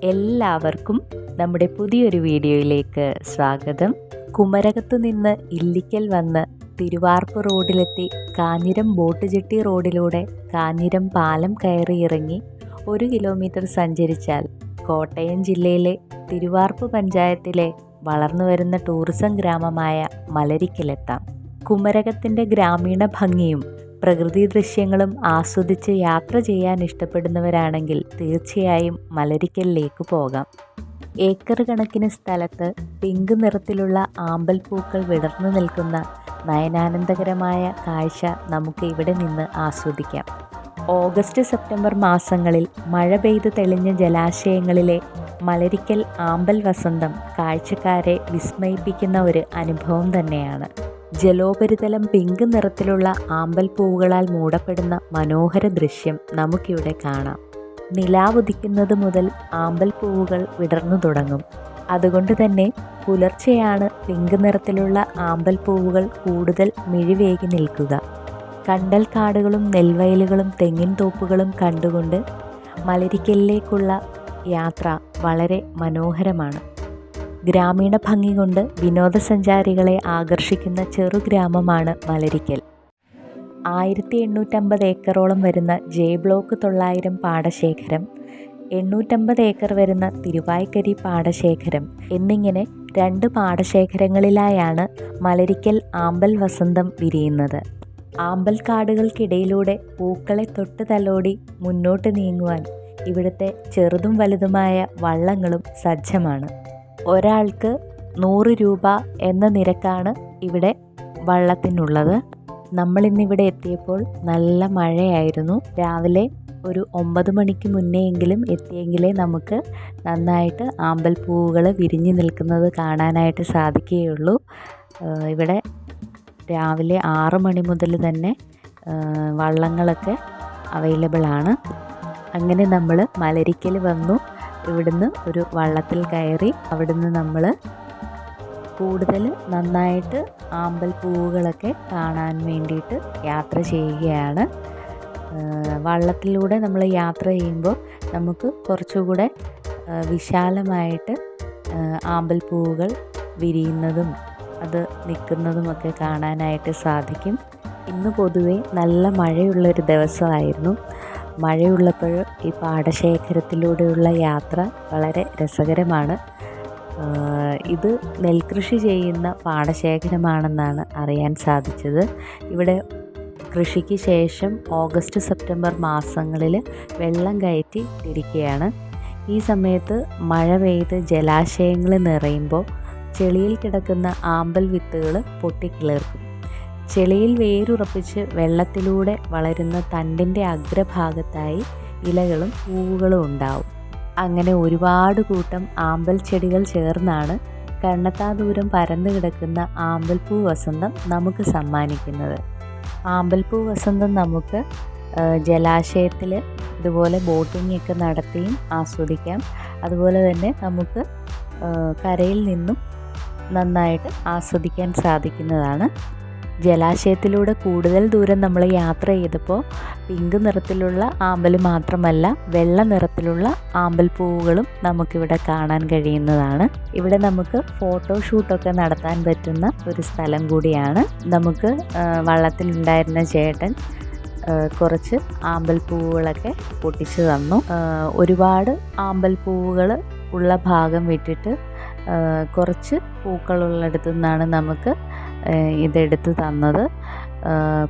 എല്ലാവർക്കും നമ്മുടെ പുതിയൊരു വീഡിയോയിലേക്ക് സ്വാഗതം. കുമരകത്തു നിന്ന് ഇല്ലിക്കൽ വന്ന് തിരുവാർപ്പ് റോഡിലെത്തി കാഞ്ഞിരം ബോട്ട് ജെട്ടി റോഡിലൂടെ കാഞ്ഞിരം പാലം കയറി ഇറങ്ങി 1 കിലോമീറ്റർ സഞ്ചരിച്ചാൽ കോട്ടയം ജില്ലയിലെ തിരുവാർപ്പ് പഞ്ചായത്തിലെ വളർന്നു വരുന്ന ടൂറിസം ഗ്രാമമായ മലരിക്കലെത്താം. കുമരകത്തിൻ്റെ ഗ്രാമീണ ഭംഗിയും പ്രകൃതി ദൃശ്യങ്ങളും ആസ്വദിച്ച് യാത്ര ചെയ്യാൻ ഇഷ്ടപ്പെടുന്നവരാണെങ്കിൽ തീർച്ചയായും മലരിക്കലിലേക്ക് പോകാം. ഏക്കർ കണക്കിന് സ്ഥലത്ത് പിങ്ക് നിറത്തിലുള്ള ആമ്പൽപ്പൂക്കൾ വിടർന്നു നിൽക്കുന്ന നയനാനന്ദകരമായ കാഴ്ച നമുക്ക് ഇവിടെ നിന്ന് ആസ്വദിക്കാം. ഓഗസ്റ്റ് സെപ്റ്റംബർ മാസങ്ങളിൽ മഴ പെയ്ത് തെളിഞ്ഞ ജലാശയങ്ങളിലെ മലരിക്കൽ ആമ്പൽ വസന്തം കാഴ്ചക്കാരെ വിസ്മയിപ്പിക്കുന്ന ഒരു അനുഭവം തന്നെയാണ്. ജലോപരിതലം പിങ്ക് നിറത്തിലുള്ള ആമ്പൽപ്പൂവുകളാൽ മൂടപ്പെടുന്ന മനോഹര ദൃശ്യം നമുക്കിവിടെ കാണാം. നിലാവുദിക്കുന്നത് മുതൽ ആമ്പൽപ്പൂവുകൾ വിടർന്നു തുടങ്ങും. അതുകൊണ്ട് തന്നെ പുലർച്ചെയാണ് പിങ്ക് നിറത്തിലുള്ള ആമ്പൽപ്പൂവുകൾ കൂടുതൽ മിഴിവേകി നിൽക്കുക. കണ്ടൽ കാടുകളും നെൽവയലുകളും തെങ്ങിൻ തോപ്പുകളും കണ്ടുകൊണ്ട് മലരിക്കലിലേക്കുള്ള യാത്ര വളരെ മനോഹരമാണ്. ഗ്രാമീണ ഭംഗി കൊണ്ട് വിനോദസഞ്ചാരികളെ ആകർഷിക്കുന്ന ചെറുഗ്രാമമാണ് മലരിക്കൽ. 1850 ഏക്കറോളം വരുന്ന ജെ ബ്ലോക്ക് 900 പാടശേഖരം, 850 ഏക്കർ വരുന്ന തിരുവായ്ക്കരി പാടശേഖരം എന്നിങ്ങനെ 2 പാടശേഖരങ്ങളിലായാണ് മലരിക്കൽ ആമ്പൽ വസന്തം വിരിയുന്നത്. ആമ്പൽ കാടുകൾക്കിടയിലൂടെ പൂക്കളെ തൊട്ട് തലോടി മുന്നോട്ട് നീങ്ങുവാൻ ഇവിടുത്തെ ചെറുതും വലുതുമായ വള്ളങ്ങളും സജ്ജമാണ്. ഒരാൾക്ക് 100 രൂപ എന്ന നിരക്കാണ് ഇവിടെ വള്ളത്തിനുള്ളത്. നമ്മളിന്നിവിടെ എത്തിയപ്പോൾ നല്ല മഴയായിരുന്നു. രാവിലെ ഒരു 9 മണിക്ക് മുന്നെയെങ്കിലും എത്തിയെങ്കിലേ നമുക്ക് നന്നായിട്ട് ആമ്പൽപ്പൂവുകൾ വിരിഞ്ഞു നിൽക്കുന്നത് കാണാനായിട്ട് സാധിക്കുകയുള്ളൂ. ഇവിടെ രാവിലെ 6 മണി മുതൽ തന്നെ വള്ളങ്ങളൊക്കെ അവൈലബിളാണ്. അങ്ങനെ നമ്മൾ മലരിക്കൽ വന്നു. ഇവിടുന്ന് ഒരു വള്ളത്തിൽ കയറി അവിടുന്ന് നമ്മൾ കൂടുതൽ നന്നായിട്ട് ആമ്പൽപ്പൂവുകളൊക്കെ കാണാൻ വേണ്ടിയിട്ട് യാത്ര ചെയ്യുകയാണ്. വള്ളത്തിലൂടെ നമ്മൾ യാത്ര ചെയ്യുമ്പോൾ നമുക്ക് കുറച്ചുകൂടെ വിശാലമായിട്ട് ആമ്പൽപ്പൂവുകൾ വിരിയുന്നതും അത് നിൽക്കുന്നതുമൊക്കെ കാണാനായിട്ട് സാധിക്കും. ഇന്ന് പൊതുവെ നല്ല മഴയുള്ളൊരു ദിവസമായിരുന്നു. മഴയുള്ളപ്പോൾ ഈ പാടശേഖരത്തിലൂടെയുള്ള യാത്ര വളരെ രസകരമാണ്. ഇത് നെൽകൃഷി ചെയ്യുന്ന പാടശേഖരമാണെന്നാണ് അറിയാൻ സാധിച്ചത്. ഇവിടെ കൃഷിക്ക് ശേഷം ഓഗസ്റ്റ് സെപ്റ്റംബർ മാസങ്ങളിൽ വെള്ളം കയറ്റി ഇരിക്കുകയാണ്. ഈ സമയത്ത് മഴ പെയ്ത് ജലാശയങ്ങൾ നിറയുമ്പോൾ ചെളിയിൽ കിടക്കുന്ന ആമ്പൽ വിത്തുകൾ പൊട്ടിക്കിളിർക്കും. ചെളിയിൽ വേരുറപ്പിച്ച് വെള്ളത്തിലൂടെ വളരുന്ന തണ്ടിൻ്റെ അഗ്രഭാഗത്തായി ഇലകളും പൂവുകളും ഉണ്ടാവും. അങ്ങനെ ഒരുപാട് കൂട്ടം ആമ്പൽ ചെടികൾ ചേർന്നാണ് കണ്ണെത്താ ദൂരം പരന്നു കിടക്കുന്ന ആമ്പൽപ്പൂ വസന്തം നമുക്ക് സമ്മാനിക്കുന്നത്. ആമ്പൽപ്പൂ വസന്തം നമുക്ക് ജലാശയത്തിൽ ഇതുപോലെ ബോട്ടിംഗ് ഒക്കെ നടത്തിയും ആസ്വദിക്കാം. അതുപോലെ തന്നെ നമുക്ക് കരയിൽ നിന്നും നന്നായിട്ട് ആസ്വദിക്കാൻ സാധിക്കുന്നതാണ്. ജലാശയത്തിലൂടെ കൂടുതൽ ദൂരം നമ്മൾ യാത്ര ചെയ്തപ്പോൾ പിങ്ക് നിറത്തിലുള്ള ആമ്പൽ മാത്രമല്ല വെള്ള നിറത്തിലുള്ള ആമ്പൽപ്പൂവുകളും നമുക്കിവിടെ കാണാൻ കഴിയുന്നതാണ്. ഇവിടെ നമുക്ക് ഫോട്ടോഷൂട്ടൊക്കെ നടത്താൻ പറ്റുന്ന ഒരു സ്ഥലം കൂടിയാണ്. നമുക്ക് വള്ളത്തിലുണ്ടായിരുന്ന ചേട്ടൻ കുറച്ച് ആമ്പൽപ്പൂവുകളൊക്കെ പൊട്ടിച്ചു തന്നു. ഒരുപാട് ആമ്പൽപ്പൂവുകൾ ഉള്ള ഭാഗം വിട്ടിട്ട് കുറച്ച് പൂക്കളുള്ളിടത്തു നിന്നാണ് നമുക്ക് ഇതെടുത്ത് തന്നത്.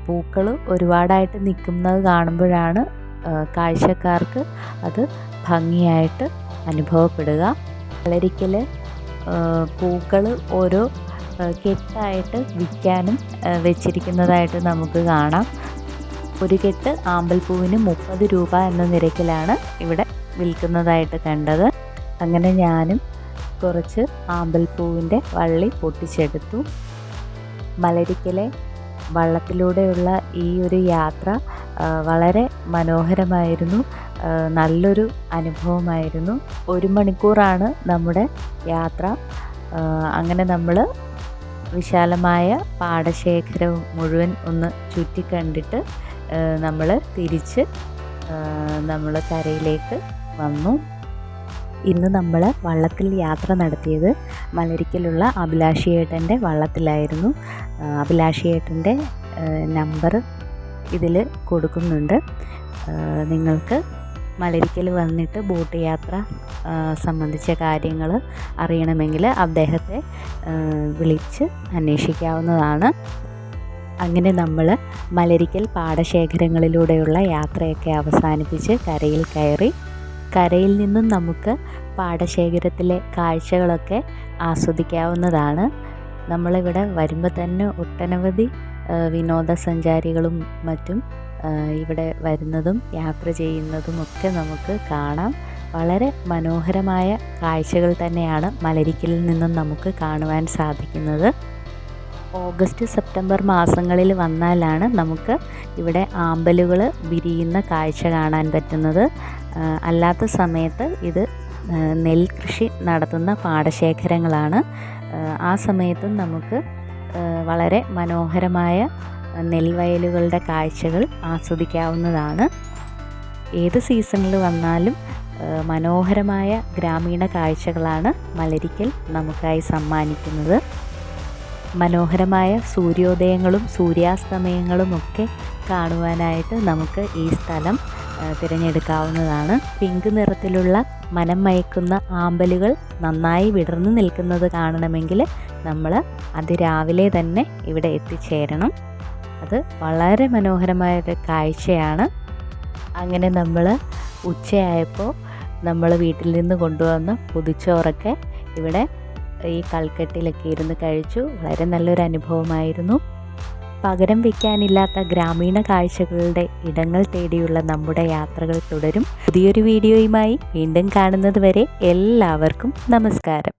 പൂക്കൾ ഒരുപാടായിട്ട് നിൽക്കുന്നത് കാണുമ്പോഴാണ് കാഴ്ചക്കാർക്ക് അത് ഭംഗിയായിട്ട് അനുഭവപ്പെടുക. മലരിക്കൽ പൂക്കൾ ഓരോ കെട്ടായിട്ട് വിൽക്കാനും വെച്ചിരിക്കുന്നതായിട്ട് നമുക്ക് കാണാം. ഒരു കെട്ട് ആമ്പൽപ്പൂവിന് 30 രൂപ എന്ന നിരക്കിലാണ് ഇവിടെ വിൽക്കുന്നതായിട്ട് കണ്ടത്. അങ്ങനെ ഞാനും കുറച്ച് ആമ്പൽപ്പൂവിൻ്റെ വള്ളി പൊട്ടിച്ചെടുത്തു. മലരിക്കലെ വള്ളത്തിലൂടെയുള്ള ഈ ഒരു യാത്ര വളരെ മനോഹരമായിരുന്നു. നല്ലൊരു അനുഭവമായിരുന്നു. 1 മണിക്കൂറാണ് നമ്മുടെ യാത്ര. അങ്ങനെ നമ്മൾ വിശാലമായ പാടശേഖരം മുഴുവൻ ഒന്ന് ചുറ്റിക്കണ്ടിട്ട് നമ്മൾ തിരിച്ച് നമ്മൾ കരയിലേക്ക് വന്നു. ഇന്ന് നമ്മൾ വള്ളത്തിൽ യാത്ര നടത്തിയത് മലരിക്കലുള്ള അഭിലാഷിയേട്ടൻ്റെ വള്ളത്തിലായിരുന്നു. അഭിലാഷിയേട്ടൻ്റെ നമ്പർ ഇതിൽ കൊടുക്കുന്നുണ്ട്. നിങ്ങൾക്ക് മലരിക്കൽ വന്നിട്ട് ബോട്ട് യാത്ര സംബന്ധിച്ച കാര്യങ്ങൾ അറിയണമെങ്കിൽ അദ്ദേഹത്തെ വിളിച്ച് അന്വേഷിക്കാവുന്നതാണ്. അങ്ങനെ നമ്മൾ മലരിക്കൽ പാടശേഖരങ്ങളിലൂടെയുള്ള യാത്രയൊക്കെ അവസാനിപ്പിച്ച് കരയിൽ കയറി. കരയിൽ നിന്നും നമുക്ക് പാടശേഖരത്തിലെ കാഴ്ചകളൊക്കെ ആസ്വദിക്കാവുന്നതാണ്. നമ്മളിവിടെ വരുമ്പോൾ തന്നെ ഒട്ടനവധി വിനോദസഞ്ചാരികളും മറ്റും ഇവിടെ വരുന്നതും യാത്ര ചെയ്യുന്നതുമൊക്കെ നമുക്ക് കാണാം. വളരെ മനോഹരമായ കാഴ്ചകൾ തന്നെയാണ് മലരിക്കലിൽ നിന്നും നമുക്ക് കാണുവാൻ സാധിക്കുന്നത്. ഓഗസ്റ്റ് സെപ്റ്റംബർ മാസങ്ങളിൽ വന്നാലാണ് നമുക്ക് ഇവിടെ ആമ്പലുകൾ വിരിയുന്ന കാഴ്ച കാണാൻ പറ്റുന്നത്. അല്ലാത്ത സമയത്ത് ഇത് നെൽകൃഷി നടത്തുന്ന പാടശേഖരങ്ങളാണ്. ആ സമയത്തും നമുക്ക് വളരെ മനോഹരമായ നെൽവയലുകളുടെ കാഴ്ചകൾ ആസ്വദിക്കാവുന്നതാണ്. ഏത് സീസണിൽ വന്നാലും മനോഹരമായ ഗ്രാമീണ കാഴ്ചകളാണ് മലരിക്കൽ നമുക്കായി സമ്മാനിക്കുന്നത്. മനോഹരമായ സൂര്യോദയങ്ങളും സൂര്യാസ്തമയങ്ങളുമൊക്കെ കാണുവാനായിട്ട് നമുക്ക് ഈ സ്ഥലം തിരഞ്ഞെടുക്കാവുന്നതാണ്. പിങ്ക് നിറത്തിലുള്ള മനം മയക്കുന്ന ആമ്പലുകൾ നന്നായി വിടർന്നു നിൽക്കുന്നത് കാണണമെങ്കിൽ നമ്മൾ അതിരാവിലെ തന്നെ ഇവിടെ എത്തിച്ചേരണം. അത് വളരെ മനോഹരമായൊരു കാഴ്ചയാണ്. അങ്ങനെ നമ്മൾ ഉച്ചയായപ്പോൾ നമ്മൾ വീട്ടിൽ നിന്ന് കൊണ്ടുവന്ന പൊതിച്ചോറൊക്കെ ഇവിടെ ഈ കൽക്കെട്ടിലൊക്കെ ഇരുന്ന് കഴിച്ചു. വളരെ നല്ലൊരു അനുഭവമായിരുന്നു. പകരം വയ്ക്കാനില്ലാത്ത ഗ്രാമീണ കാഴ്ചകളുടെ ഇടങ്ങൾ തേടിയുള്ള നമ്മുടെ യാത്രകൾ തുടരും. പുതിയൊരു വീഡിയോയുമായി വീണ്ടും കാണുന്നത് വരെ എല്ലാവർക്കും നമസ്കാരം.